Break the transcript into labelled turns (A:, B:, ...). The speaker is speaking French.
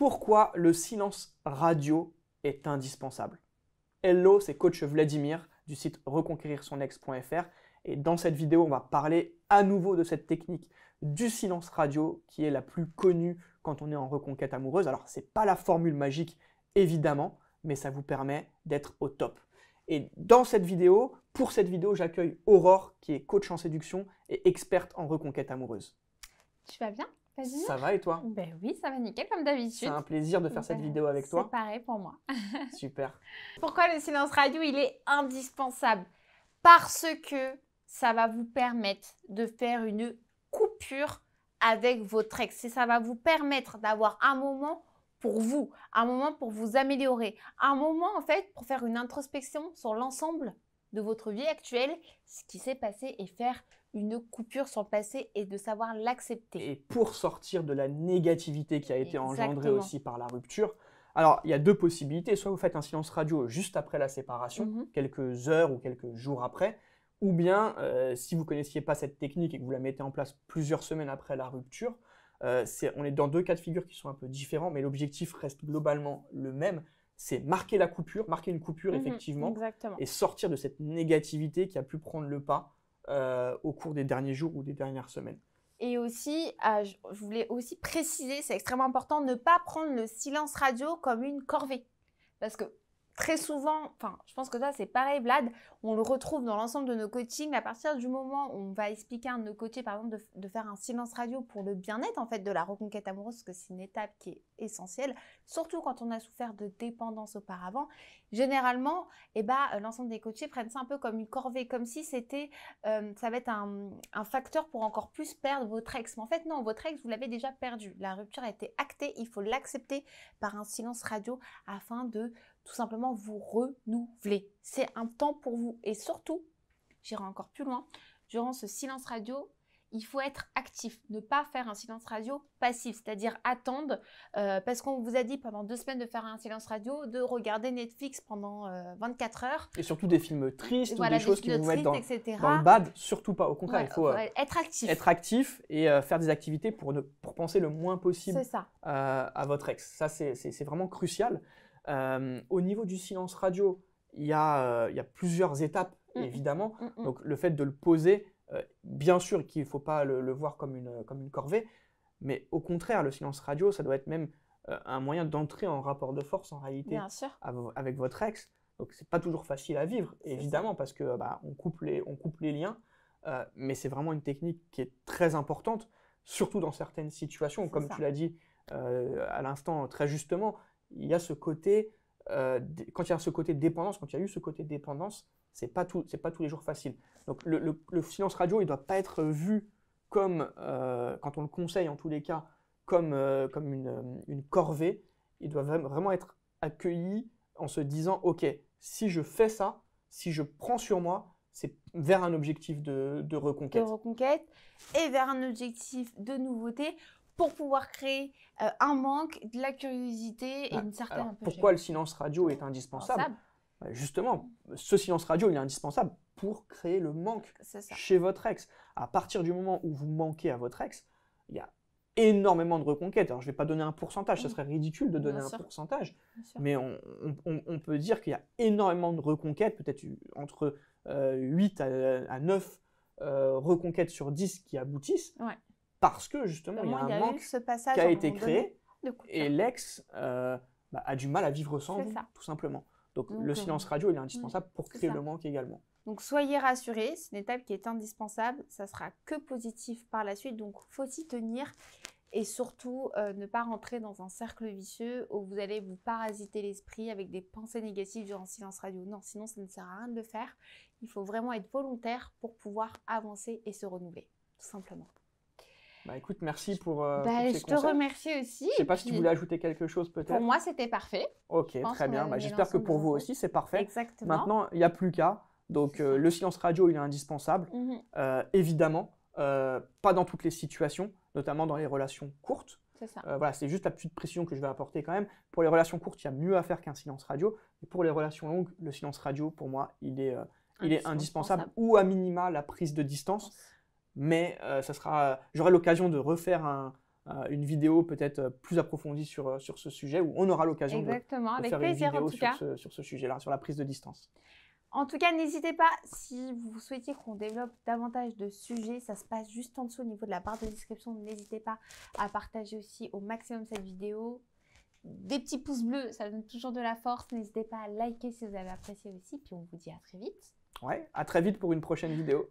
A: Pourquoi le silence radio est indispensable? Hello, c'est coach Vladimir du site reconquérir-son-ex.fr et dans cette vidéo, on va parler à nouveau de cette technique du silence radio qui est la plus connue quand on est en reconquête amoureuse. Alors, ce n'est pas la formule magique, évidemment, mais ça vous permet d'être au top. Et dans cette vidéo, pour cette vidéo, j'accueille Aurore qui est coach en séduction et experte en reconquête amoureuse.
B: Tu vas bien, Vladimir?
A: Ça va et toi?
B: Ben oui, ça va nickel comme d'habitude.
A: C'est un plaisir de faire cette vidéo avec toi.
B: C'est pareil pour moi.
A: Super.
B: Pourquoi le silence radio, il est indispensable? Parce que ça va vous permettre de faire une coupure avec votre ex. Et ça va vous permettre d'avoir un moment pour vous, un moment pour vous améliorer, un moment en fait pour faire une introspection sur l'ensemble de votre vie actuelle, ce qui s'est passé et faire une coupure sur le passé et de savoir l'accepter.
A: Et pour sortir de la négativité qui a été engendrée
B: Exactement.
A: aussi par la rupture, alors il y a deux possibilités. Soit vous faites un silence radio juste après la séparation, quelques heures ou quelques jours après, ou bien si vous ne connaissiez pas cette technique et que vous la mettez en place plusieurs semaines après la rupture, on est dans deux cas de figure qui sont un peu différents, mais l'objectif reste globalement le même. C'est marquer la coupure, marquer une coupure effectivement,
B: Exactement.
A: et sortir de cette négativité qui a pu prendre le pas au cours des derniers jours ou des dernières semaines.
B: Et aussi, je voulais aussi préciser, c'est extrêmement important, ne pas prendre le silence radio comme une corvée. Parce que très souvent, enfin, je pense que ça c'est pareil Vlad, on le retrouve dans l'ensemble de nos coachings. À partir du moment où on va expliquer à un de nos coachés, par exemple, de faire un silence radio pour le bien-être en fait de la reconquête amoureuse, parce que c'est une étape qui est essentielle, surtout quand on a souffert de dépendance auparavant. Généralement, l'ensemble des coachés prennent ça un peu comme une corvée, comme si c'était, ça va être un facteur pour encore plus perdre votre ex. Mais en fait, non, votre ex, vous l'avez déjà perdu. La rupture a été actée, il faut l'accepter par un silence radio afin de tout simplement vous renouveler. C'est un temps pour vous. Et surtout, j'irai encore plus loin, durant ce silence radio, il faut être actif, ne pas faire un silence radio passif, c'est-à-dire attendre, parce qu'on vous a dit pendant 2 semaines de faire un silence radio, de regarder Netflix pendant 24 heures.
A: Et surtout des films tristes
B: Voilà,
A: ou des choses qui vont mettre dans le bad, surtout pas. Au contraire,
B: Ouais,
A: il faut
B: être actif.
A: Être actif et faire des activités pour penser le moins possible à votre ex. Ça, c'est vraiment crucial. Au niveau du silence radio, il y a plusieurs étapes, évidemment. Donc, le fait de le poser, bien sûr qu'il ne faut pas le voir comme une corvée, mais au contraire, le silence radio, ça doit être même un moyen d'entrer en rapport de force, en réalité, avec votre ex. Donc, ce n'est pas toujours facile à vivre, évidemment, parce que on coupe les liens, mais c'est vraiment une technique qui est très importante, surtout dans certaines situations, comme tu l'as dit à l'instant très justement. Il y a ce côté, quand il y a ce côté dépendance, quand il y a eu ce côté dépendance, c'est pas tous les jours facile. Donc le silence radio, il ne doit pas être vu comme, quand on le conseille en tous les cas, comme une corvée. Il doit vraiment être accueilli en se disant, ok, si je fais ça, si je prends sur moi, c'est vers un objectif de reconquête.
B: De reconquête et vers un objectif de nouveauté, pour pouvoir créer un manque, de la curiosité et une certaine...
A: Alors, pourquoi le silence radio est indispensable? Justement, ce silence radio, il est indispensable pour créer le manque chez votre ex. À partir du moment où vous manquez à votre ex, il y a énormément de reconquête. Alors, je ne vais pas donner un pourcentage, ça serait ridicule de donner un pourcentage, mais on peut dire qu'il y a énormément de reconquête, peut-être entre 8 à 9 reconquêtes sur 10 qui aboutissent. Parce que justement, il y a un manque qui a été créé et l'ex a du mal à vivre sans vous, tout simplement. Donc le silence radio, il est indispensable pour créer le manque également.
B: Donc soyez rassurés, c'est une étape qui est indispensable, ça sera que positif par la suite, donc faut s'y tenir et surtout ne pas rentrer dans un cercle vicieux où vous allez vous parasiter l'esprit avec des pensées négatives durant le silence radio. Non, sinon ça ne sert à rien de le faire. Il faut vraiment être volontaire pour pouvoir avancer et se renouveler, tout simplement.
A: Écoute, merci pour ces conseils.
B: Je te remercie aussi.
A: Je ne sais pas si tu voulais ajouter quelque chose peut-être.
B: Pour moi, c'était parfait.
A: Ok, très bien. J'espère que pour vous aussi, c'est parfait.
B: Exactement.
A: Maintenant, il n'y a plus qu'à. Donc, le silence radio, il est indispensable. Évidemment, pas dans toutes les situations, notamment dans les relations courtes.
B: C'est ça.
A: Voilà, c'est juste la petite précision que je vais apporter quand même. Pour les relations courtes, il y a mieux à faire qu'un silence radio. Et pour les relations longues, le silence radio, pour moi, il est indispensable. Ou à minima, la prise de distance. Mais j'aurai l'occasion de refaire une vidéo peut-être plus approfondie sur ce sujet, où on aura l'occasion de
B: avec
A: faire
B: plaisir,
A: une vidéo
B: en tout cas.
A: sur ce sujet-là, sur la prise de distance.
B: En tout cas, n'hésitez pas, si vous souhaitez qu'on développe davantage de sujets, ça se passe juste en dessous au niveau de la barre de description. N'hésitez pas à partager aussi au maximum cette vidéo. Des petits pouces bleus, ça donne toujours de la force. N'hésitez pas à liker si vous avez apprécié aussi. Puis on vous dit à très vite.
A: Ouais, à très vite pour une prochaine vidéo.